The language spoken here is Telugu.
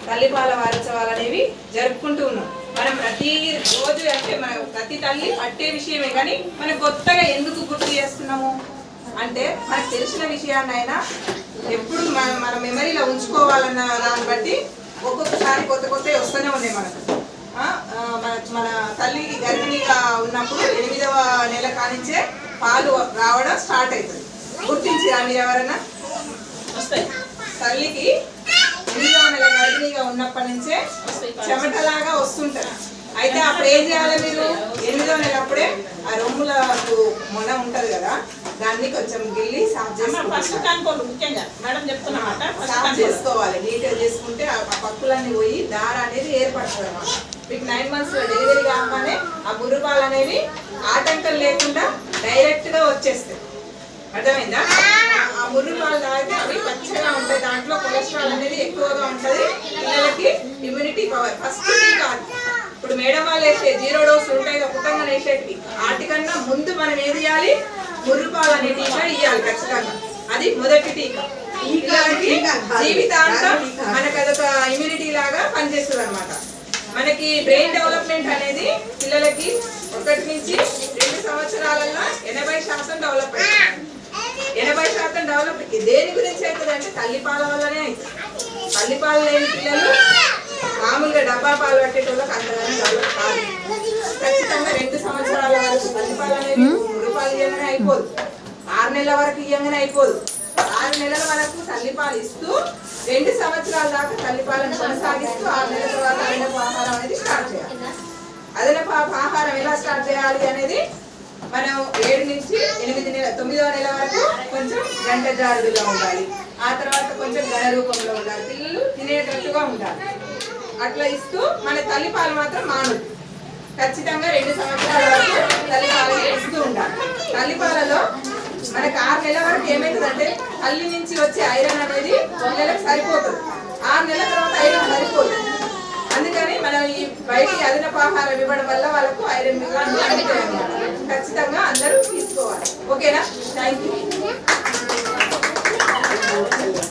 తల్లిపాల వారోత్సవాలు అనేవి జరుపుకుంటూ ఉన్నాం. మనం ప్రతి రోజు అంటే మన ప్రతి తల్లి పట్టే విషయమే, కానీ మనం కొత్తగా ఎందుకు గుర్తు చేస్తున్నాము అంటే మనకు తెలిసిన విషయాన్నైనా ఎప్పుడు మన మెమరీలో ఉంచుకోవాలన్న దాన్ని బట్టి ఒక్కొక్కసారి కొత్త కొత్తవి వస్తూనే ఉన్నాయి మనకు. మన తల్లికి గర్భిణీగా ఉన్నప్పుడు 8వ నెల కానించే పాలు రావడం స్టార్ట్ అవుతుంది. గుర్తించిరా మీరు ఎవరన్నా? వస్తాయి. తల్లికి 8వ నెల గర్భిణీగా ఉన్నప్పటి నుంచే చెమటలాగా వస్తుంటారు. అయితే అప్పుడు ఏం చేయాలి మీరు? 8వ నెల అప్పుడే ఆ రొమ్ముల మొన ఉంటది కదా, దాన్ని కొంచెం గిల్లి సాఫ్ చేసుకోవాలి. నీట్గా చేసుకుంటే ఆ పక్కులన్నీ పోయి దార అనేది ఏర్పడుతుంది అన్నమాట. మీకు 9 months డెలివరీ కాగానే ఆ మురుపాలు అనేవి ఆటంకం లేకుండా డైరెక్ట్ గా వచ్చేస్తాయి. అర్థమైందా? ఆ మురుపాలు తాగితే అవి పచ్చగా ఉంటాయి, దాంట్లో కొలెస్ట్రాల్ అనేది ఎక్కువగా ఉంటుంది. పిల్లలకి ఇమ్యూనిటీ పవర్ ఫస్ట్ టీకా. ఇప్పుడు మేడం వాళ్ళు వేసే 0 dose ఉంటాయి పుట్టంగా వేసేటివి, వాటికన్నా ముందు మనం ఏం చేయాలి? మురుపాలు అనే టీకా ఇవ్వాలి ఖచ్చితంగా. అది మొదటి టీకా. జీవితాంతం మనకు అదొక ఇమ్యూనిటీ లాగా పనిచేస్తుంది అనమాట. మనకి బ్రెయిన్ డెవలప్మెంట్ అనేది పిల్లలకి 1 నుంచి 2 సంవత్సరాలలో 80% డెవలప్ అవుతుంది. 80% డెవలప్ దేని గురించి అవుతుంది అంటే తల్లిపాల వల్లనే అవుతుంది. తల్లిపాలు లేని పిల్లలు మామూలుగా డబ్బా పాలు పట్టేటోళ్ళకి అంతగానే డెవలప్ కాదు. ఖచ్చితంగా 2 సంవత్సరాల వరకు తల్లిపాలు అనేది మురుపాలు ఇవ్వగానే అయిపోదు, 6 నెలల వరకు ఇవ్వగానే అయిపోదు. 6 నెలల వరకు తల్లిపాలు ఇస్తూ 2 సంవత్సరాల దాకా తల్లిపాలను కొనసాగిస్తూ 6 నెలల తర్వాత అదనపు ఆహారం అనేది స్టార్ట్ చేయాలి. అదనపు ఆహారం ఎలా స్టార్ట్ చేయాలి అనేది మనం 7 నుంచి 8 నెల 9వ నెల వరకు కొంచెం గంట జారుడుగా ఉండాలి. ఆ తర్వాత కొంచెం ఘన రూపంలో ఉండాలి, పిల్లలు తినేటట్టుగా ఉండాలి. అట్లా ఇస్తూ మన తల్లిపాలు మాత్రం మానదు. ఖచ్చితంగా 2 సంవత్సరాల వరకు తల్లిపాలను ఇస్తూ ఉండాలి. తల్లిపాలలో మనకు 6 నెలల వరకు ఏమవుతుందంటే తల్లి నుంచి వచ్చే ఐరన్ అనేది పిల్లలకు సరిపోతుంది. 6 నెలల తర్వాత ఐరన్ సరిపోతుంది. అందుకని మనం ఈ బయటికి అదనపు ఆహారం ఇవ్వడం వల్ల వాళ్ళకు ఐరన్ అందుతాయి అన్నమాట. ఖచ్చితంగా అందరూ తీసుకోవాలి. ఓకేనా? Thank you.